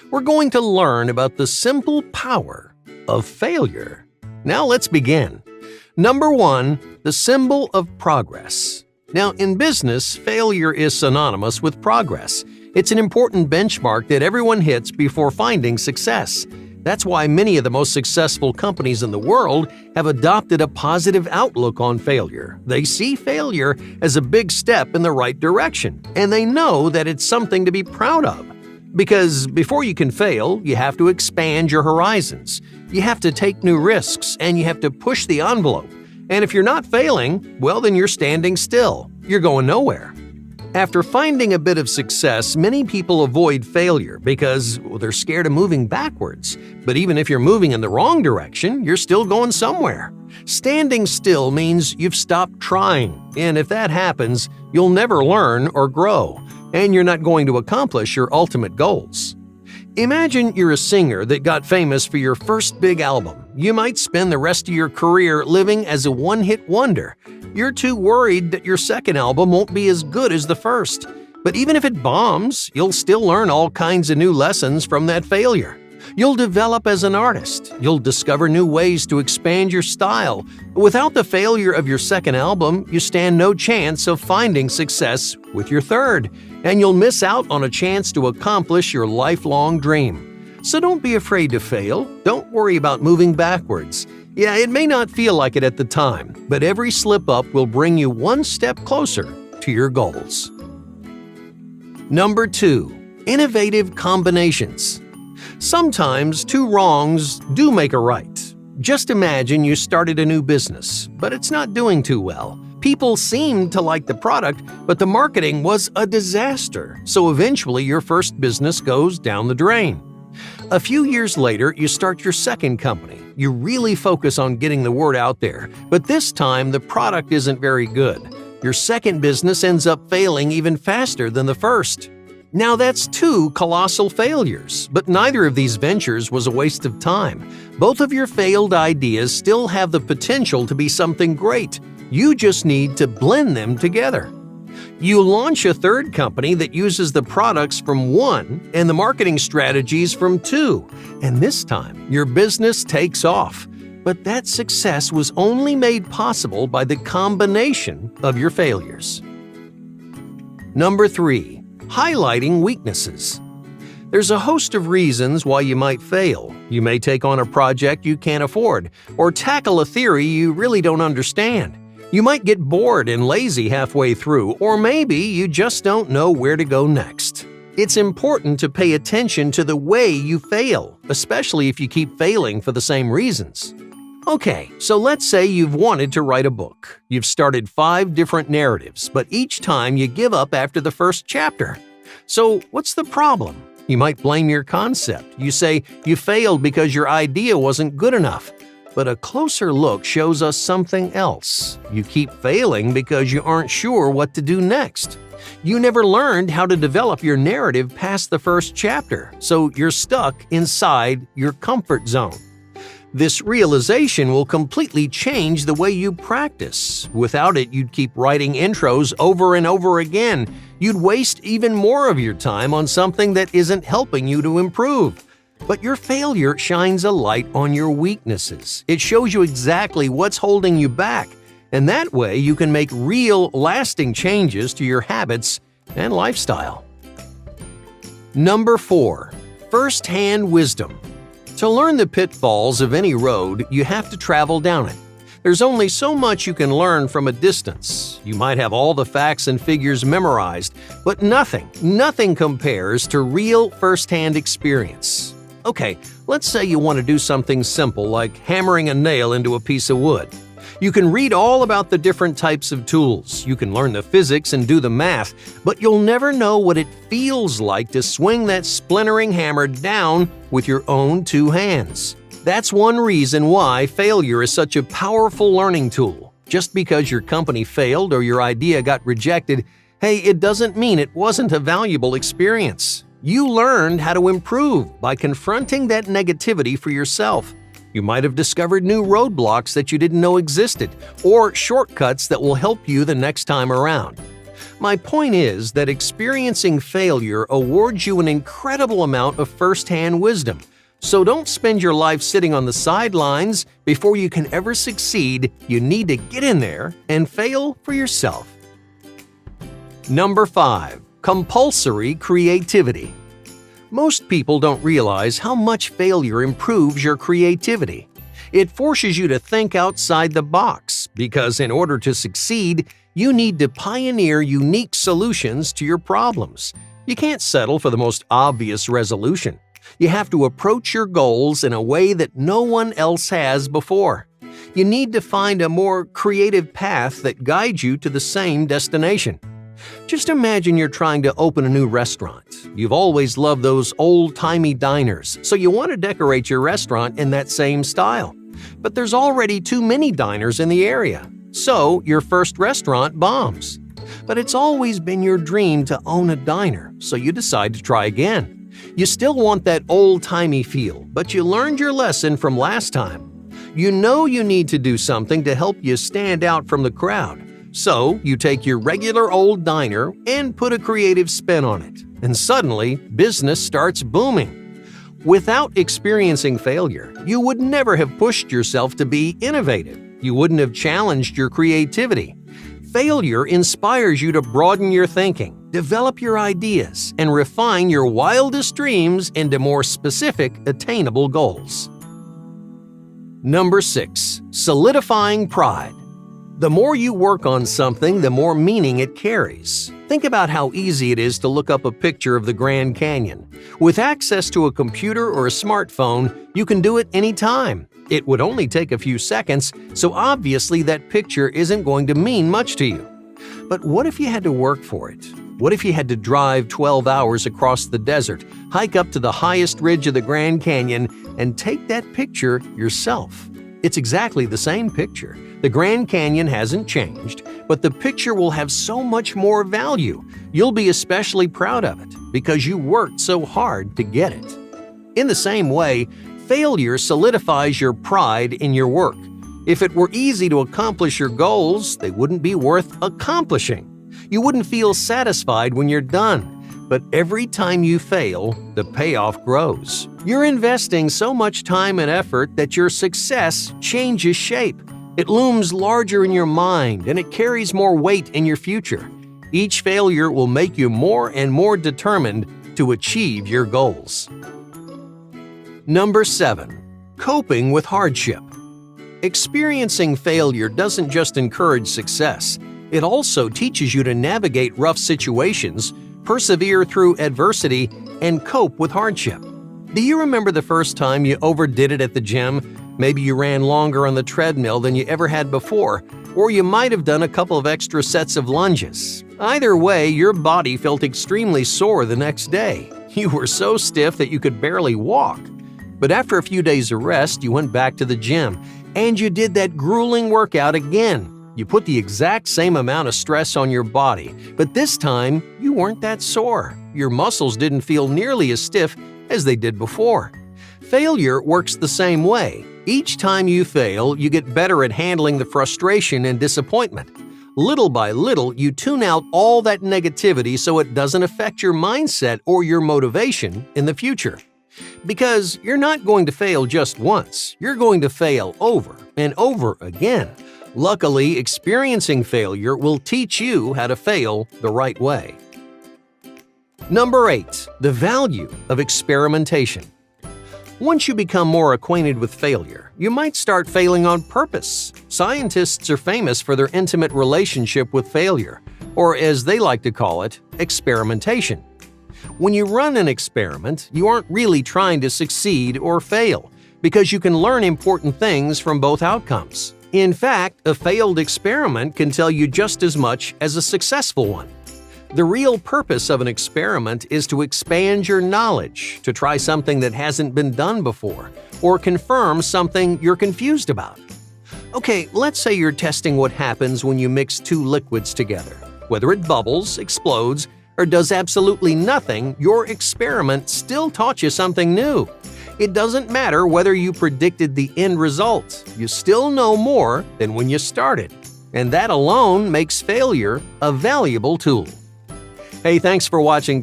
We're going to learn about the simple power of failure. Now let's begin. Number 1, the symbol of progress. Now, in business, failure is synonymous with progress. It's an important benchmark that everyone hits before finding success. That's why many of the most successful companies in the world have adopted a positive outlook on failure. They see failure as a big step in the right direction, and they know that it's something to be proud of. Because before you can fail, you have to expand your horizons. You have to take new risks, and you have to push the envelope. And if you're not failing, well, then you're standing still. You're going nowhere. After finding a bit of success, many people avoid failure because they're scared of moving backwards. But even if you're moving in the wrong direction, you're still going somewhere. Standing still means you've stopped trying, and if that happens, you'll never learn or grow, and you're not going to accomplish your ultimate goals. Imagine you're a singer that got famous for your first big album. You might spend the rest of your career living as a one-hit wonder. You're too worried that your second album won't be as good as the first. But even if it bombs, you'll still learn all kinds of new lessons from that failure. You'll develop as an artist. You'll discover new ways to expand your style. Without the failure of your second album, you stand no chance of finding success with your third, and you'll miss out on a chance to accomplish your lifelong dream. So don't be afraid to fail. Don't worry about moving backwards. Yeah, it may not feel like it at the time, but every slip-up will bring you one step closer to your goals. Number 2, innovative combinations. Sometimes 2 wrongs do make a right. Just imagine you started a new business, but it's not doing too well. People seemed to like the product, but the marketing was a disaster, so eventually your first business goes down the drain. A few years later, you start your second company. You really focus on getting the word out there, but this time the product isn't very good. Your second business ends up failing even faster than the first. Now that's 2 colossal failures, but neither of these ventures was a waste of time. Both of your failed ideas still have the potential to be something great. You just need to blend them together. You launch a third company that uses the products from 1 and the marketing strategies from 2, and this time your business takes off. But that success was only made possible by the combination of your failures. Number 3, highlighting weaknesses. There's a host of reasons why you might fail. You may take on a project you can't afford, or tackle a theory you really don't understand. You might get bored and lazy halfway through, or maybe you just don't know where to go next. It's important to pay attention to the way you fail, especially if you keep failing for the same reasons. Okay, so let's say you've wanted to write a book. You've started 5 different narratives, but each time you give up after the first chapter. So what's the problem? You might blame your concept. You say you failed because your idea wasn't good enough. But a closer look shows us something else. You keep failing because you aren't sure what to do next. You never learned how to develop your narrative past the first chapter, so you're stuck inside your comfort zone. This realization will completely change the way you practice. Without it, you'd keep writing intros over and over again. You'd waste even more of your time on something that isn't helping you to improve. But your failure shines a light on your weaknesses. It shows you exactly what's holding you back, and that way you can make real, lasting changes to your habits and lifestyle. Number 4, first-hand wisdom. To learn the pitfalls of any road, you have to travel down it. There's only so much you can learn from a distance. You might have all the facts and figures memorized, but nothing compares to real first-hand experience. Okay, let's say you want to do something simple like hammering a nail into a piece of wood. You can read all about the different types of tools, you can learn the physics and do the math, but you'll never know what it feels like to swing that splintering hammer down with your own 2 hands. That's one reason why failure is such a powerful learning tool. Just because your company failed or your idea got rejected, hey, it doesn't mean it wasn't a valuable experience. You learned how to improve by confronting that negativity for yourself. You might have discovered new roadblocks that you didn't know existed, or shortcuts that will help you the next time around. My point is that experiencing failure awards you an incredible amount of first-hand wisdom. So don't spend your life sitting on the sidelines. Before you can ever succeed, you need to get in there and fail for yourself. Number 5. Compulsory creativity. Most people don't realize how much failure improves your creativity. It forces you to think outside the box because in order to succeed, you need to pioneer unique solutions to your problems. You can't settle for the most obvious resolution. You have to approach your goals in a way that no one else has before. You need to find a more creative path that guides you to the same destination. Just imagine you're trying to open a new restaurant. You've always loved those old-timey diners, so you want to decorate your restaurant in that same style. But there's already too many diners in the area, so your first restaurant bombs. But it's always been your dream to own a diner, so you decide to try again. You still want that old-timey feel, but you learned your lesson from last time. You know you need to do something to help you stand out from the crowd. So you take your regular old diner and put a creative spin on it, and suddenly business starts booming. Without experiencing failure, you would never have pushed yourself to be innovative. You wouldn't have challenged your creativity. Failure inspires you to broaden your thinking, develop your ideas, and refine your wildest dreams into more specific, attainable goals. Number 6. Solidifying pride. The more you work on something, the more meaning it carries. Think about how easy it is to look up a picture of the Grand Canyon. With access to a computer or a smartphone, you can do it anytime. It would only take a few seconds, so obviously that picture isn't going to mean much to you. But what if you had to work for it? What if you had to drive 12 hours across the desert, hike up to the highest ridge of the Grand Canyon, and take that picture yourself? It's exactly the same picture. The Grand Canyon hasn't changed, but the picture will have so much more value. You'll be especially proud of it because you worked so hard to get it. In the same way, failure solidifies your pride in your work. If it were easy to accomplish your goals, they wouldn't be worth accomplishing. You wouldn't feel satisfied when you're done. But every time you fail, the payoff grows. You're investing so much time and effort that your success changes shape. It looms larger in your mind and it carries more weight in your future. Each failure will make you more and more determined to achieve your goals. Number 7. Coping with hardship. Experiencing failure doesn't just encourage success. It also teaches you to navigate rough situations, persevere through adversity, and cope with hardship. Do you remember the first time you overdid it at the gym? Maybe you ran longer on the treadmill than you ever had before, or you might have done a couple of extra sets of lunges. Either way, your body felt extremely sore the next day. You were so stiff that you could barely walk. But after a few days of rest, you went back to the gym, and you did that grueling workout again. You put the exact same amount of stress on your body, but this time you weren't that sore. Your muscles didn't feel nearly as stiff as they did before. Failure works the same way. Each time you fail, you get better at handling the frustration and disappointment. Little by little, you tune out all that negativity so it doesn't affect your mindset or your motivation in the future. Because you're not going to fail just once, you're going to fail over and over again. Luckily, experiencing failure will teach you how to fail the right way. Number 8. The value of experimentation. Once you become more acquainted with failure, you might start failing on purpose. Scientists are famous for their intimate relationship with failure, or as they like to call it, experimentation. When you run an experiment, you aren't really trying to succeed or fail, because you can learn important things from both outcomes. In fact, a failed experiment can tell you just as much as a successful one. The real purpose of an experiment is to expand your knowledge, to try something that hasn't been done before, or confirm something you're confused about. Okay, let's say you're testing what happens when you mix two liquids together. Whether it bubbles, explodes, or does absolutely nothing, your experiment still taught you something new. It doesn't matter whether you predicted the end result, you still know more than when you started. And that alone makes failure a valuable tool. Hey, thanks for watching.